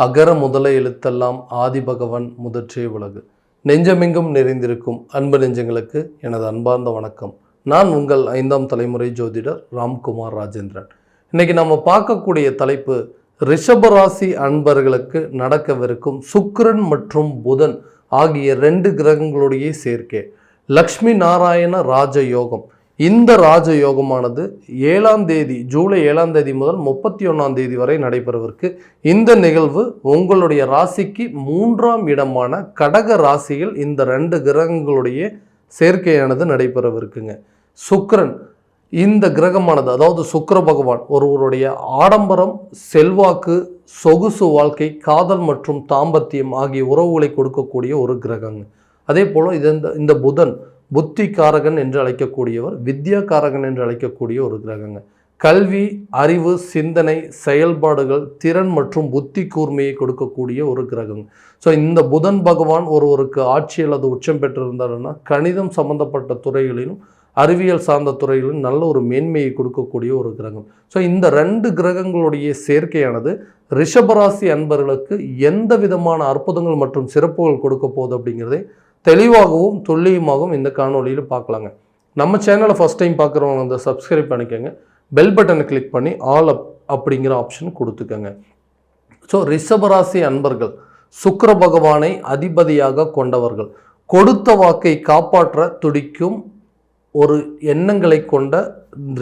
அகர முதல எழுத்தெல்லாம் ஆதிபகவன் முதற்றே உலகு. நெஞ்சமெங்கும் நிறைந்திருக்கும் அன்பு நெஞ்சங்களுக்கு எனது அன்பார்ந்த வணக்கம். நான் உங்கள் 5ஆம் தலைமுறை ஜோதிடர் ராம்குமார் ராஜேந்திரன். இன்னைக்கு நம்ம பார்க்கக்கூடிய தலைப்பு ரிஷபராசி அன்பர்களுக்கு நடக்கவிருக்கும் சுக்கிரன் மற்றும் புதன் ஆகிய 2 கிரகங்களுடைய சேர்க்கை. லக்ஷ்மி நாராயண ராஜயோகம். இந்த ராஜயோகமானது 7ஆம் தேதி ஜூலை 7ஆம் தேதி முதல் 31ஆம் தேதி வரை நடைபெறவிருக்கு. இந்த நிகழ்வு உங்களுடைய ராசிக்கு 3ஆம் இடமான கடக ராசியில் இந்த 2 கிரகங்களுடைய சேர்க்கையானது நடைபெறவிருக்குங்க. சுக்கிரன் இந்த கிரகமானது, அதாவது சுக்கிர பகவான் ஒருவருடைய ஆடம்பரம், செல்வாக்கு, சொகுசு வாழ்க்கை, காதல் மற்றும் தாம்பத்தியம் ஆகிய உறவுகளை கொடுக்கக்கூடிய ஒரு கிரகங்க. அதே போல் இந்த புதன் புத்தி காரகன் என்று அழைக்கக்கூடியவர், வித்யா காரகன் என்று அழைக்கக்கூடிய ஒரு கிரகங்க. கல்வி, அறிவு, சிந்தனை, செயல்பாடுகள், திறன் மற்றும் புத்தி கூர்மையை கொடுக்கக்கூடிய ஒரு கிரகம். ஸோ இந்த புதன் பகவான் ஒருவருக்கு ஆட்சி அல்லது உச்சம் பெற்றிருந்தாருன்னா கணிதம் சம்பந்தப்பட்ட துறைகளிலும் அறிவியல் சார்ந்த துறைகளிலும் நல்ல ஒரு மேன்மையை கொடுக்கக்கூடிய ஒரு கிரகம். ஸோ இந்த 2 கிரகங்களுடைய சேர்க்கையானது ரிஷபராசி அன்பர்களுக்கு எந்த விதமான அற்புதங்கள் மற்றும் சிறப்புகள் கொடுக்க போகுது அப்படிங்கிறதே தெளிவாகவும் துல்லியமாகவும் இந்த காணொலியில் பார்க்கலாங்க. நம்ம சேனலை ஃபஸ்ட் டைம் பார்க்குறவங்க வந்து சப்ஸ்கிரைப் பண்ணிக்கோங்க, பெல் பட்டனை கிளிக் பண்ணி ஆல் அப்படிங்கிற ஆப்ஷன் கொடுத்துக்கோங்க. ஸோ ரிஷபராசி அன்பர்கள் சுக்கிர பகவானை அதிபதியாக கொண்டவர்கள், கொடுத்த வாக்கை காப்பாற்ற துடிக்கும் ஒரு எண்ணங்களை கொண்ட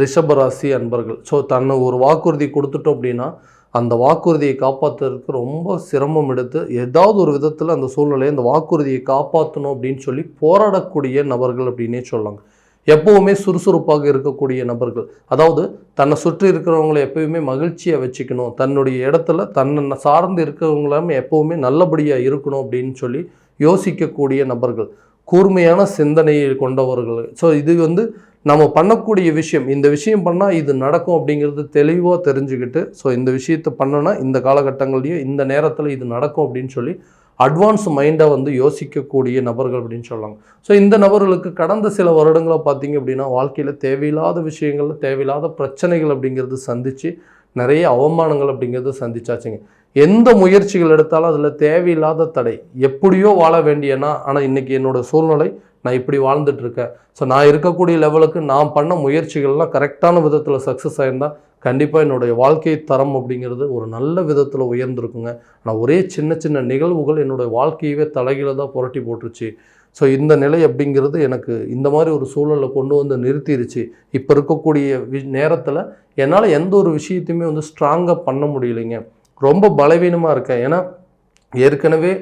ரிஷபராசி அன்பர்கள். ஸோ தன்னை ஒரு வாக்குறுதி கொடுத்துட்டோம் அப்படின்னா அந்த வாக்குறுதியை காப்பாற்றுறதுக்கு ரொம்ப சிரமம் எடுத்து ஏதாவது ஒரு விதத்தில் அந்த சூழ்நிலையை அந்த வாக்குறுதியை காப்பாற்றணும் அப்படின்னு சொல்லி போராடக்கூடிய நபர்கள் அப்படின்னே சொல்லலாம். எப்போவுமே சுறுசுறுப்பாக இருக்கக்கூடிய நபர்கள், அதாவது தன்னை சுற்றி இருக்கிறவங்களை எப்போவுமே மகிழ்ச்சியாக வச்சுக்கணும், தன்னுடைய இடத்துல தன்னை சார்ந்து இருக்கிறவங்களாம் எப்போவுமே நல்லபடியாக இருக்கணும் அப்படின்னு சொல்லி யோசிக்கக்கூடிய நபர்கள், கூர்மையான சிந்தனையை கொண்டவர்கள். ஸோ இது வந்து நம்ம பண்ணக்கூடிய விஷயம், இந்த விஷயம் பண்ணால் இது நடக்கும் அப்படிங்கிறது தெளிவாக தெரிஞ்சுக்கிட்டு, ஸோ இந்த விஷயத்தை பண்ணோன்னா இந்த காலகட்டங்கள்லேயும் இந்த நேரத்தில் இது நடக்கும் அப்படின்னு சொல்லி அட்வான்ஸ் மைண்டாக வந்து யோசிக்கக்கூடிய நபர்கள் அப்படின்னு சொல்லலாம். ஸோ இந்த நபர்களுக்கு கடந்த சில வருடங்களாக பார்த்தீங்க அப்படின்னா வாழ்க்கையில் தேவையில்லாத விஷயங்கள், தேவையில்லாத பிரச்சனைகள் அப்படிங்கிறது சந்தித்து நிறைய அவமானங்கள் அப்படிங்கிறது சந்திச்சாச்சுங்க. எந்த முயற்சிகள் எடுத்தாலும் அதில் தேவையில்லாத தடை, எப்படியோ வாழ வேண்டியனா, ஆனால் இன்றைக்கி என்னோடய சூழ்நிலை நான் இப்படி வாழ்ந்துட்டுருக்கேன், ஸோ நான் இருக்கக்கூடிய லெவலுக்கு நான் பண்ண முயற்சிகள்லாம் கரெக்டான விதத்தில் சக்ஸஸ் ஆகிருந்தால் கண்டிப்பாக என்னுடைய வாழ்க்கை தரம் அப்படிங்கிறது ஒரு நல்ல விதத்தில் உயர்ந்திருக்குங்க. ஆனால் ஒரே சின்ன சின்ன நிகழ்வுகள் என்னுடைய வாழ்க்கையவே தலைகீழ தான் புரட்டி போட்டுருச்சு. ஸோ இந்த நிலை அப்படிங்கிறது எனக்கு இந்த மாதிரி ஒரு சூழலை கொண்டு வந்து நிறுத்திடுச்சு. இப்போ இருக்கக்கூடிய நேரத்தில் என்னால் எந்த ஒரு விஷயத்தையுமே வந்து ஸ்ட்ராங்காக பண்ண முடியலைங்க, ரொம்ப பலவீனமாக இருக்கேன். ஏன்னா ஏற்கனவே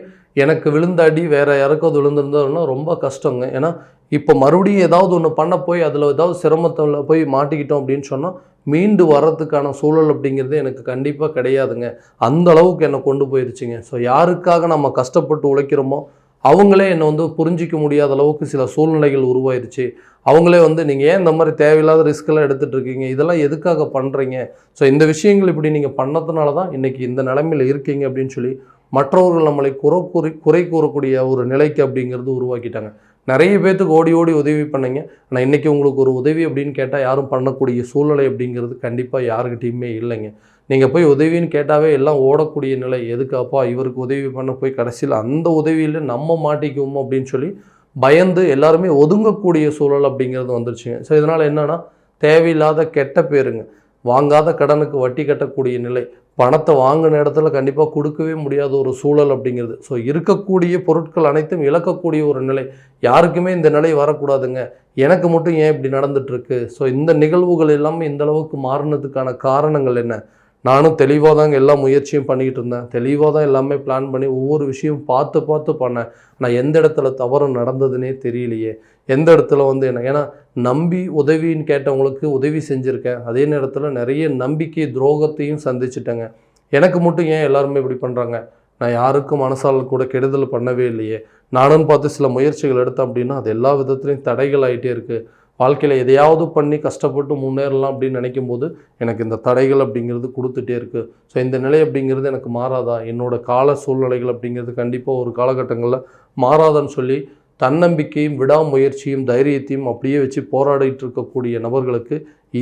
எனக்கு விழுந்த அடி வேறு யாருக்காவது விழுந்திருந்தோம்னா ரொம்ப கஷ்டங்க. ஏன்னா இப்போ மறுபடியும் ஏதாவது ஒன்று பண்ண போய் அதில் ஏதாவது சிரமத்தில் போய் மாட்டிக்கிட்டோம் அப்படின்னு சொன்னால் மீண்டு வர்றதுக்கான சூழல் அப்படிங்கிறது எனக்கு கண்டிப்பாக கிடையாதுங்க. அந்த அளவுக்கு என்னை கொண்டு போயிடுச்சுங்க. ஸோ யாருக்காக நம்ம கஷ்டப்பட்டு உழைக்கிறோமோ அவங்களே என்னை வந்து புரிஞ்சிக்க முடியாத அளவுக்கு சில சூழ்நிலைகள் உருவாயிருச்சு. அவங்களே வந்து நீங்கள் ஏன் இந்த மாதிரி தேவையில்லாத ரிஸ்க்கெல்லாம் எடுத்துகிட்டு இருக்கீங்க, இதெல்லாம் எதுக்காக பண்ணுறீங்க, ஸோ இந்த விஷயங்கள் இப்படி நீங்கள் பண்ணதுனால தான் இன்றைக்கி இந்த நிலைமையில் இருக்கீங்க அப்படின்னு சொல்லி மற்றவர்கள் நம்மளை குறை கூறக்கூடிய ஒரு நிலைக்கு அப்படிங்கிறது உருவாக்கிட்டாங்க. நிறைய பேர்த்துக்கு ஓடி ஓடி உதவி பண்ணீங்க, ஆனால் இன்றைக்கி உங்களுக்கு ஒரு உதவி அப்படின்னு கேட்டால் யாரும் பண்ணக்கூடிய சூழ்நிலை அப்படிங்கிறது கண்டிப்பாக யாருக்கிட்டையுமே இல்லைங்க. நீங்கள் போய் உதவின்னு கேட்டாவே எல்லாம் ஓடக்கூடிய நிலை, எதுக்காப்பா இவருக்கு உதவி பண்ண போய் கடைசியில் அந்த உதவியில் நம்ம மாட்டிக்குவோம் அப்படின்னு சொல்லி பயந்து எல்லாருமே ஒதுங்கக்கூடிய சூழல் அப்படிங்கிறது வந்துருச்சுங்க. ஸோ இதனால் என்னென்னா தேவையில்லாத கெட்ட பேருங்க, வாங்காத கடனுக்கு வட்டி கட்டக்கூடிய நிலை, பணத்தை வாங்கின இடத்துல கண்டிப்பாக கொடுக்கவே முடியாத ஒரு சூழல் அப்படிங்கிறது. ஸோ இருக்கக்கூடிய பொருட்கள் அனைத்தும் இழக்கக்கூடிய ஒரு நிலை. யாருக்குமே இந்த நிலை வரக்கூடாதுங்க, எனக்கு மட்டும் ஏன் இப்படி நடந்துகிட்ருக்கு, ஸோ இந்த நிகழ்வுகள் எல்லாமே இந்த அளவுக்கு மாறினதுக்கான காரணங்கள் என்ன? நானும் தெளிவாக தாங்க எல்லா முயற்சியும் பண்ணிக்கிட்டு இருந்தேன், தெளிவாக தான் எல்லாமே பிளான் பண்ணி ஒவ்வொரு விஷயம் பார்த்து பண்ணேன். நான் எந்த இடத்துல தவறு நடந்ததுன்னே தெரியலையே, எந்த இடத்துல வந்து என்ன, ஏன்னா நம்பி உதவின்னு கேட்டவங்களுக்கு உதவி செஞ்சுருக்கேன், அதே நேரத்தில் நிறைய நம்பிக்கை துரோகத்தையும் சந்திச்சிட்டேங்க. எனக்கு மட்டும் ஏன் எல்லாருமே இப்படி பண்ணுறாங்க, நான் யாருக்கும் மனசால் கூட கெடுதல் பண்ணவே இல்லையே, நானும் பார்த்து சில முயற்சிகள் எடுத்தேன் அப்படின்னா அது எல்லா விதத்துலையும் தடைகள் ஆகிட்டே இருக்குது. வாழ்க்கையில் எதையாவது பண்ணி கஷ்டப்பட்டு முன்னேறலாம் அப்படின்னு நினைக்கும் போது எனக்கு இந்த தடைகள் அப்படிங்கிறது கொடுத்துட்டே இருக்குது. ஸோ இந்த நிலை அப்படிங்கிறது எனக்கு மாறாதா, என்னோடய கால சூழ்நிலைகள் அப்படிங்கிறது கண்டிப்பாக ஒரு காலகட்டங்களில் மாறாதான்னு சொல்லி தன்னம்பிக்கையும் விடாமுயற்சியும் தைரியத்தையும் அப்படியே வச்சு போராடிட்டு இருக்கக்கூடிய நபர்களுக்கு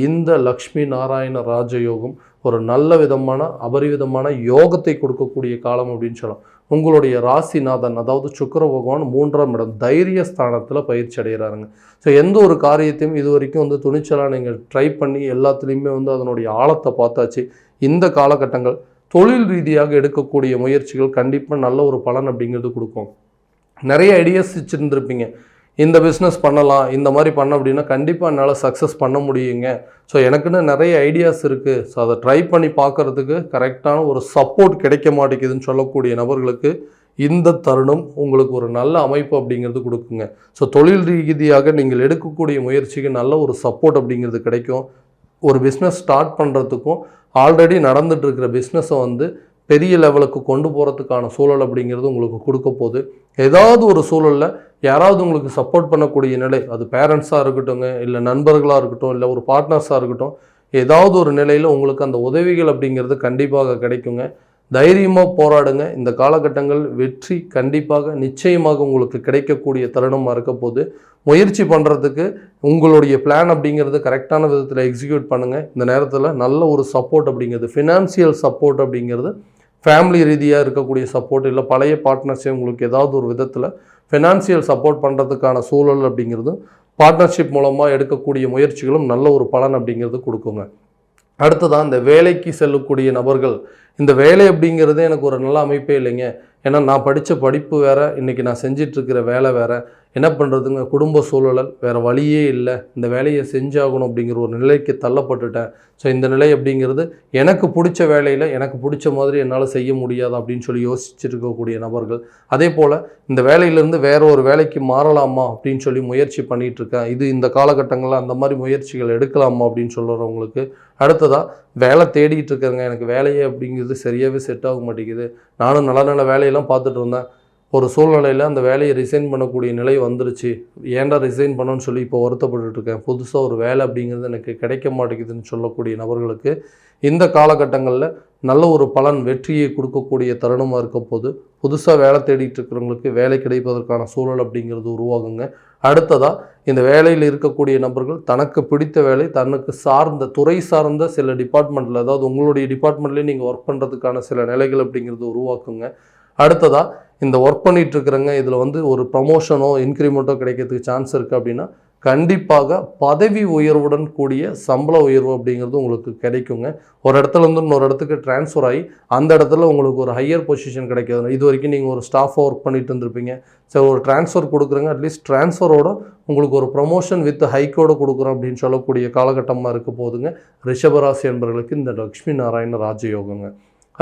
இந்த லக்ஷ்மி நாராயண ராஜயோகம் ஒரு நல்ல விதமான அபரிவிதமான யோகத்தை கொடுக்கக்கூடிய காலம் அப்படின்னு சொல்லலாம். உங்களுடைய ராசிநாதன் அதாவது சுக்கிர பகவான் 3ஆம் இடம் தைரிய ஸ்தானத்தில் பயிற்சி அடைகிறாருங்க. ஸோ எந்த ஒரு காரியத்தையும் இது வரைக்கும் வந்து துணிச்சலாக நீங்கள் ட்ரை பண்ணி எல்லாத்துலேயுமே வந்து அதனுடைய ஆழத்தை பார்த்தாச்சு. இந்த காலகட்டங்கள் தொழில் ரீதியாக எடுக்கக்கூடிய முயற்சிகள் கண்டிப்பாக நல்ல ஒரு பலன் அப்படிங்கிறது கொடுக்கும். நிறைய ஐடியாஸ் வச்சுருந்துருப்பீங்க, இந்த பிஸ்னஸ் பண்ணலாம், இந்த மாதிரி பண்ண அப்படின்னா கண்டிப்பாக என்னால் சக்ஸஸ் பண்ண முடியுங்க. ஸோ எனக்குன்னு நிறைய ஐடியாஸ் இருக்குது, ஸோ அதை ட்ரை பண்ணி பார்க்குறதுக்கு கரெக்டான ஒரு சப்போர்ட் கிடைக்க மாட்டேங்குதுன்னு சொல்லக்கூடிய நபர்களுக்கு இந்த தருணம் உங்களுக்கு ஒரு நல்ல அமைப்பு அப்படிங்கிறது கொடுக்குங்க. ஸோ தொழில் ரீதியாக நீங்கள் எடுக்கக்கூடிய முயற்சிக்கு நல்ல ஒரு சப்போர்ட் அப்படிங்கிறது கிடைக்கும். ஒரு பிஸ்னஸ் ஸ்டார்ட் பண்ணுறதுக்கும் ஆல்ரெடி நடந்துட்டு இருக்கிற பிஸ்னஸை வந்து பெரிய லெவலுக்கு கொண்டு போகிறதுக்கான சூழல் அப்படிங்கிறது உங்களுக்கு கொடுக்க போகுது. ஏதாவது ஒரு சூழலில் யாராவது உங்களுக்கு சப்போர்ட் பண்ணக்கூடிய நிலை, அது பேரண்ட்ஸாக இருக்கட்டுங்க, இல்லை நண்பர்களாக இருக்கட்டும், இல்லை ஒரு பார்ட்னர்ஸாக இருக்கட்டும், ஏதாவது ஒரு நிலையில் உங்களுக்கு அந்த உதவிகள் அப்படிங்கிறது கண்டிப்பாக கிடைக்குங்க. தைரியமாக போராடுங்க. இந்த காலகட்டங்கள் வெற்றி கண்டிப்பாக நிச்சயமாக உங்களுக்கு கிடைக்கக்கூடிய தருணமாக இருக்க போது. முயற்சி பண்ணுறதுக்கு உங்களுடைய பிளான் அப்படிங்கிறது கரெக்டான விதத்தில் எக்ஸிக்யூட் பண்ணுங்கள். இந்த நேரத்தில் நல்ல ஒரு சப்போர்ட் அப்படிங்கிறது, ஃபினான்சியல் சப்போர்ட் அப்படிங்கிறது, ஃபேமிலி ரீதியாக இருக்கக்கூடிய சப்போர்ட், இல்லை பழைய பார்ட்னர்ஸே உங்களுக்கு ஏதாவது ஒரு விதத்தில் ஃபினான்சியல் சப்போர்ட் பண்ணுறதுக்கான சூழல் அப்படிங்கிறது பார்ட்னர்ஷிப் மூலமாக எடுக்கக்கூடிய முயற்சிகளும் நல்ல ஒரு பலன் அப்படிங்கிறது கொடுக்குங்க. அடுத்ததான் இந்த வேலைக்கு செல்லக்கூடிய நபர்கள், இந்த வேலை அப்படிங்கிறது எனக்கு ஒரு நல்ல அமைப்பே இல்லைங்க, ஏன்னா நான் படித்த படிப்பு வேறு, இன்றைக்கி நான் செஞ்சிட்ருக்கிற வேலை வேறு, என்ன பண்ணுறதுங்க, குடும்ப சூழல் வேறு வழியே இல்லை, இந்த வேலையை செஞ்சாகணும் அப்படிங்கிற ஒரு நிலைக்கு தள்ளப்பட்டுட்டேன். ஸோ இந்த நிலை அப்படிங்கிறது எனக்கு பிடிச்ச வேலையில் எனக்கு பிடிச்ச மாதிரி என்னால் செய்ய முடியாது அப்படின்னு சொல்லி யோசிச்சுருக்கக்கூடிய நபர்கள், அதே போல் இந்த வேலையிலேருந்து வேறு ஒரு வேலைக்கு மாறலாமா அப்படின்னு சொல்லி முயற்சி பண்ணிகிட்ருக்கேன், இது இந்த காலகட்டங்களில் அந்த மாதிரி முயற்சிகள் எடுக்கலாமா அப்படின்னு சொல்கிறவங்களுக்கு, அடுத்ததாக வேலை தேடிட்டு இருக்கிறேங்க, எனக்கு வேலையே அப்படிங்கிறது சரியாகவே செட் ஆக மாட்டேங்குது, நானும் நல்ல நல்ல வேலையெல்லாம் பார்த்துட்டு இருந்தேன், ஒரு சூழ்நிலையில் அந்த வேலையை ரிசைன் பண்ணக்கூடிய நிலை வந்துருச்சு, ஏன்டா ரிசைன் பண்ணணும்னு சொல்லி இப்போ வருத்தப்பட்டுருக்கேன், புதுசாக ஒரு வேலை அப்படிங்கிறது எனக்கு கிடைக்க மாட்டேங்குதுன்னு சொல்லக்கூடிய நபர்களுக்கு இந்த காலகட்டங்களில் நல்ல ஒரு பலன் வெற்றியை கொடுக்கக்கூடிய தருணமாக இருக்க போது. புதுசாக வேலை தேடிட்டு இருக்கிறவங்களுக்கு வேலை கிடைப்பதற்கான சூழல் அப்படிங்கிறது உருவாகுங்க. அடுத்ததாக இந்த வேலையில் இருக்கக்கூடிய நபர்கள் தனக்கு பிடித்த வேலை, தனக்கு சார்ந்த துறை சார்ந்த சில டிபார்ட்மெண்ட்டில், அதாவது உங்களுடைய டிபார்ட்மெண்ட்லேயே நீங்கள் ஒர்க் பண்ணுறதுக்கான சில நிலைகள் அப்படிங்கிறது உருவாக்குங்க. அடுத்ததாக இந்த ஒர்க் பண்ணிகிட்டு இருக்கிறவங்க இதில் வந்து ஒரு ப்ரமோஷனோ இன்க்ரிமெண்ட்டோ கிடைக்கிறதுக்கு சான்ஸ் இருக்குது அப்படின்னா கண்டிப்பாக பதவி உயர்வுடன் கூடிய சம்பள உயர்வு அப்படிங்கிறது உங்களுக்கு கிடைக்குங்க. ஒரு இடத்துலேருந்து இன்னொரு இடத்துக்கு ட்ரான்ஸ்ஃபர் ஆகி அந்த இடத்துல உங்களுக்கு ஒரு ஹையர் பொசிஷன் கிடைக்காது. இது வரைக்கும் நீங்கள் ஒரு ஸ்டாஃபாக ஒர்க் பண்ணிட்டு இருந்திருப்பீங்க, சரி ஒரு ட்ரான்ஸ்ஃபர் கொடுக்குறங்க, அட்லீஸ்ட் ட்ரான்ஸ்ஃபரோட உங்களுக்கு ஒரு ப்ரமோஷன் வித் ஹைக்கோடு கொடுக்குறோம் அப்படின்னு சொல்லக்கூடிய காலகட்டமாக இருக்க போதுங்க ரிஷபராசி என்பவர்களுக்கு இந்த லக்ஷ்மி நாராயண ராஜயோகங்க.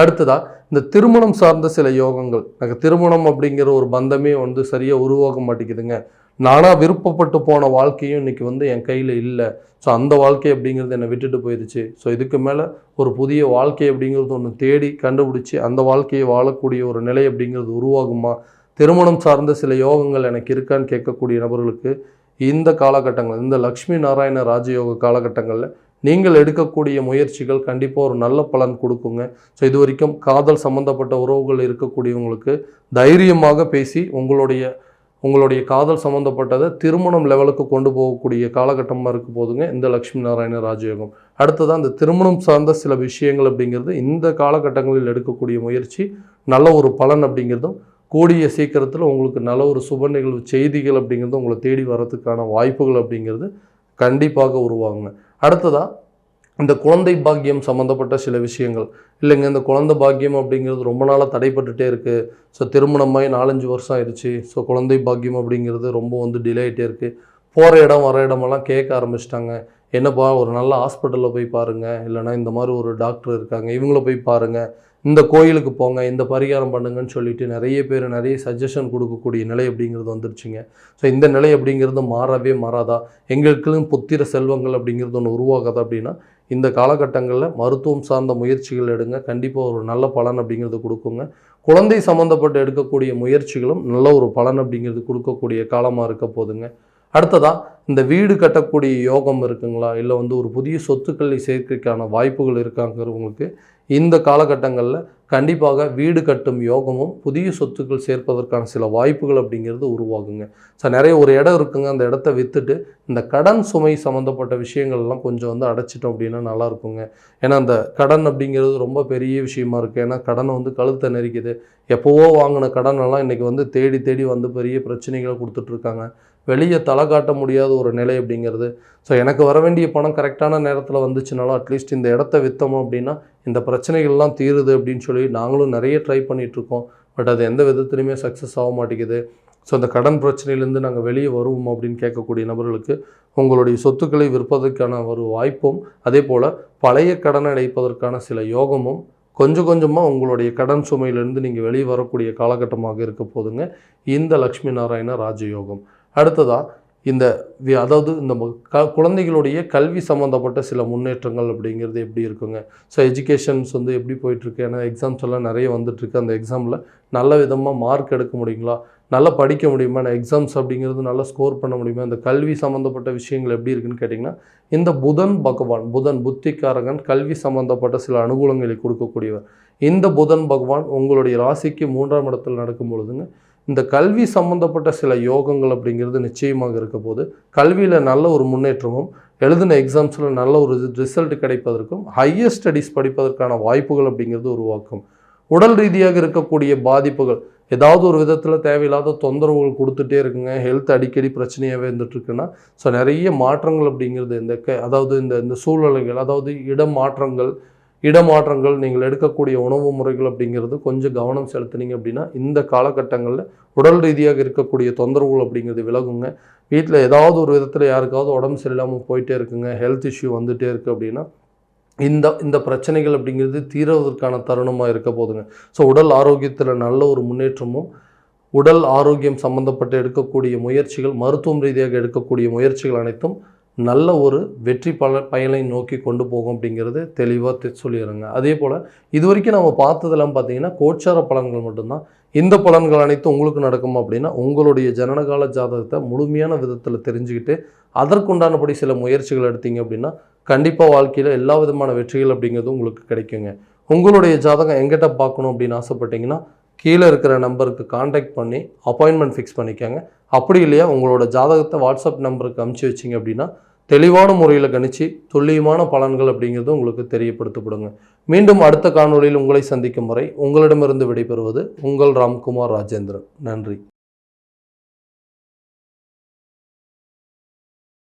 அடுத்ததாக இந்த திருமணம் சார்ந்த சில யோகங்கள், எனக்கு திருமணம் அப்படிங்கிற ஒரு பந்தமே வந்து சரியாக உருவாக மாட்டேங்குதுங்க, நானாக விருப்பப்பட்டு போன வாழ்க்கையும் இன்றைக்கி வந்து என் கையில் இல்லை, ஸோ அந்த வாழ்க்கை அப்படிங்கிறது என்னை விட்டுட்டு போயிடுச்சு, ஸோ இதுக்கு மேலே ஒரு புதிய வாழ்க்கை அப்படிங்கிறது ஒன்று தேடி கண்டுபிடிச்சி அந்த வாழ்க்கையை வாழக்கூடிய ஒரு நிலை அப்படிங்கிறது உருவாகுமா, திருமணம் சார்ந்த சில யோகங்கள் எனக்கு இருக்கான்னு கேட்கக்கூடிய நபர்களுக்கு இந்த காலகட்டங்கள், இந்த லக்ஷ்மி நாராயண ராஜயோக காலகட்டங்களில் நீங்கள் எடுக்கக்கூடிய முயற்சிகள் கண்டிப்பாக ஒரு நல்ல பலன் கொடுக்குங்க. ஸோ இது வரைக்கும் காதல் சம்மந்தப்பட்ட உறவுகள் இருக்கக்கூடியவங்களுக்கு தைரியமாக பேசி உங்களுடைய காதல் சம்மந்தப்பட்டதை திருமணம் லெவலுக்கு கொண்டு போகக்கூடிய காலகட்டமாக இருக்க போதுங்க இந்த லக்ஷ்மி நாராயண ராஜயோகம். அடுத்ததான் இந்த திருமணம் சார்ந்த சில விஷயங்கள் அப்படிங்கிறது இந்த காலகட்டங்களில் எடுக்கக்கூடிய முயற்சி நல்ல ஒரு பலன் அப்படிங்கிறதும் கூடிய சீக்கிரத்தில் உங்களுக்கு நல்ல ஒரு சுப நிகழ்வு செய்திகள் அப்படிங்கிறது உங்களை தேடி வர்றதுக்கான வாய்ப்புகள் அப்படிங்கிறது கண்டிப்பாக உருவாகுங்க. அடுத்ததாக இந்த குழந்தை பாக்கியம் சம்மந்தப்பட்ட சில விஷயங்கள் இல்லைங்க, இந்த குழந்தை பாக்கியம் அப்படிங்கிறது ரொம்ப நாளாக தடைப்பட்டுகிட்டே இருக்குது, ஸோ திருமணமாகி 4-5 வருஷம் ஆயிடுச்சு, ஸோ குழந்தை பாக்கியம் அப்படிங்கிறது ரொம்ப வந்து டிலே ஆகிட்டே இருக்குது, போகிற இடம் வர இடமெல்லாம் கேட்க ஆரம்பிச்சிட்டாங்க, என்னப்பா ஒரு நல்ல ஹாஸ்பிட்டலில் போய் பாருங்கள், இல்லைனா இந்த மாதிரி ஒரு டாக்டர் இருக்காங்க இவங்கள போய் பாருங்கள், இந்த கோயிலுக்கு போங்க, இந்த பரிகாரம் பண்ணுங்கன்னு சொல்லிட்டு நிறைய பேர் நிறைய சஜஷன் கொடுக்கக்கூடிய நிலை அப்படிங்கிறது வந்துருச்சுங்க. ஸோ இந்த நிலை அப்படிங்கிறது மாறவே மாறாதா, எங்களுக்குன்னு புத்திர செல்வங்கள் அப்படிங்கிறது ஒன்று உருவாகாதா அப்படின்னா இந்த காலகட்டங்களில் மருத்துவம் சார்ந்த முயற்சிகள் எடுங்க, கண்டிப்பாக ஒரு நல்ல பலன் அப்படிங்கிறது கொடுக்குங்க. குழந்தை சம்மந்தப்பட்டு எடுக்கக்கூடிய முயற்சிகளும் நல்ல ஒரு பலன் அப்படிங்கிறது கொடுக்கக்கூடிய காலமாக இருக்க போதுங்க. அடுத்ததாக இந்த வீடு கட்டக்கூடிய யோகம் இருக்குங்களா, இல்லை வந்து ஒரு புதிய சொத்துக்களை சேர்க்கைக்கான வாய்ப்புகள் இருக்காங்கிறவங்களுக்கு இந்த காலகட்டங்களில் கண்டிப்பாக வீடு கட்டும் யோகமும் புதிய சொத்துக்கள் சேர்ப்பதற்கான சில வாய்ப்புகள் அப்படிங்கிறது உருவாகுங்க. ஸோ நிறைய ஒரு இடம் இருக்குங்க, அந்த இடத்த விற்றுட்டு இந்த கடன் சுமை சம்மந்தப்பட்ட விஷயங்கள்லாம் கொஞ்சம் வந்து அடைச்சிட்டோம் அப்படின்னா நல்லா இருக்குங்க. ஏன்னா அந்த கடன் அப்படிங்கிறது ரொம்ப பெரிய விஷயமா இருக்குது. ஏன்னா கடனை வந்து கழுத்தை நெரிக்குது. எப்போவோ வாங்கின கடனெல்லாம் இன்றைக்கி வந்து தேடி தேடி வந்து பெரிய பிரச்சனைகளை கொடுத்துட்ருக்காங்க. வெளியே தலை காட்ட முடியாத ஒரு நிலை அப்படிங்கிறது. ஸோ எனக்கு வர வேண்டிய பணம் கரெக்டான நேரத்தில் வந்துச்சுனாலும் அட்லீஸ்ட் இந்த இடத்த விற்றோம் அப்படின்னா இந்த பிரச்சனைகள்லாம் தீருது அப்படின்னு சொல்லி நாங்களும் நிறைய ட்ரை பண்ணிகிட்ருக்கோம். பட் அது எந்த விதத்துலையுமே சக்ஸஸ் ஆக மாட்டேங்குது. ஸோ அந்த கடன் பிரச்சனையிலேருந்து நாங்கள் வெளியே வருவோம் அப்படின்னு கேட்கக்கூடிய நபர்களுக்கு உங்களுடைய சொத்துக்களை விற்பதற்கான ஒரு வாய்ப்பும், அதே போல் பழைய கடனை அடைப்பதற்கான சில யோகமும், கொஞ்சம் கொஞ்சமாக உங்களுடைய கடன் சுமையிலிருந்து நீங்கள் வெளியே வரக்கூடிய காலகட்டமாக இருக்க போதுங்க இந்த லக்ஷ்மி நாராயண ராஜயோகம். அடுத்ததாக இந்த அதாவது இந்த குழந்தைகளுடைய கல்வி சம்மந்தப்பட்ட சில முன்னேற்றங்கள் அப்படிங்கிறது எப்படி இருக்குங்க. ஸோ எஜுகேஷன்ஸ் வந்து எப்படி போயிட்டுருக்கு, ஏன்னா எக்ஸாம்ஸ் எல்லாம் நிறைய வந்துட்டுருக்கு. அந்த எக்ஸாமில் நல்ல விதமாக மார்க் எடுக்க முடியுங்களா, நல்லா படிக்க முடியுமா, எக்ஸாம்ஸ் அப்படிங்கிறது நல்லா ஸ்கோர் பண்ண முடியுமா, இந்த கல்வி சம்மந்தப்பட்ட விஷயங்கள் எப்படி இருக்குன்னு கேட்டிங்கன்னா, இந்த புதன் பகவான், புதன் புத்திக்காரகன், கல்வி சம்மந்தப்பட்ட சில அனுகூலங்களை கொடுக்கக்கூடியவர். இந்த புதன் பகவான் உங்களுடைய ராசிக்கு 3ஆம் இடத்தில் நடக்கும் பொழுதுங்க இந்த கல்வி சம்மந்தப்பட்ட சில யோகங்கள் அப்படிங்கிறது நிச்சயமாக இருக்க போது கல்வியில் நல்ல ஒரு முன்னேற்றமும், எழுதின எக்ஸாம்ஸில் நல்ல ஒரு ரிசல்ட் கிடைப்பதற்கும், ஹையர் ஸ்டடீஸ் படிப்பதற்கான வாய்ப்புகள் அப்படிங்கிறது உருவாக்கும். உடல் ரீதியாக இருக்கக்கூடிய பாதிப்புகள், ஏதாவது ஒரு விதத்தில் தேவையில்லாத தொந்தரவுகள் கொடுத்துட்டே இருக்குங்க, ஹெல்த் அடிக்கடி பிரச்சனையாகவே இருந்துகிட்ருக்குன்னா, ஸோ நிறைய மாற்றங்கள் அப்படிங்கிறது அதாவது இந்த சூழ்நிலைகள், அதாவது இடமாற்றங்கள் நீங்கள் எடுக்கக்கூடிய உணவு முறைகள் அப்படிங்கிறது கொஞ்சம் கவனம் செலுத்துனீங்க அப்படின்னா இந்த காலகட்டங்களில் உடல் ரீதியாக இருக்கக்கூடிய தொந்தரவுகள் அப்படிங்கிறது விலகுங்க. வீட்டில் ஏதாவது ஒரு விதத்தில் யாருக்காவது உடம்பு சரியில்லாமல் போயிட்டே இருக்குங்க, ஹெல்த் இஷ்யூ வந்துகிட்டே இருக்குது அப்படின்னா இந்த பிரச்சனைகள் அப்படிங்கிறது தீர்வதற்கான தருணமாக இருக்க போதுங்க. ஸோ உடல் ஆரோக்கியத்தில் நல்ல ஒரு முன்னேற்றமும், உடல் ஆரோக்கியம் சம்மந்தப்பட்டு எடுக்கக்கூடிய முயற்சிகள், மருத்துவம் ரீதியாக எடுக்கக்கூடிய முயற்சிகள் அனைத்தும் நல்ல ஒரு வெற்றி பயனை நோக்கி கொண்டு போகும் அப்படிங்கிறது தெளிவாக சொல்லிடுறேங்க. அதே போல் இது வரைக்கும் நம்ம பார்த்ததெல்லாம் பார்த்தீங்கன்னா கோச்சார பலன்கள் மட்டும்தான். இந்த பலன்கள் அனைத்தும் உங்களுக்கு நடக்கும் அப்படின்னா உங்களுடைய ஜனனகால ஜாதகத்தை முழுமையான விதத்தில் தெரிஞ்சுக்கிட்டு அதற்குண்டானபடி சில முயற்சிகள் எடுத்தீங்க அப்படின்னா கண்டிப்பாக வாழ்க்கையில் எல்லா விதமான வெற்றிகள் அப்படிங்கிறது உங்களுக்கு கிடைக்குங்க. உங்களுடைய ஜாதகம் எங்கிட்ட பார்க்கணும் அப்படின்னு ஆசைப்பட்டீங்கன்னா கீழே இருக்கிற நம்பருக்கு காண்டாக்ட் பண்ணி அப்பாயின்மெண்ட் ஃபிக்ஸ் பண்ணிக்கோங்க. அப்படி இல்லையா உங்களோட ஜாதகத்தை வாட்ஸ்அப் நம்பருக்கு அனுப்பிச்சி வச்சிங்க அப்படின்னா தெளிவான முறையில் கணிச்சு துல்லியமான பலன்கள் அப்படிங்கிறது உங்களுக்கு தெரியப்படுத்தப்படுங்க. மீண்டும் அடுத்த காணொளியில் உங்களை சந்திக்கும் வரை உங்களிடமிருந்து விடைபெறுவது உங்கள் ராம்குமார் ராஜேந்திரன். நன்றி.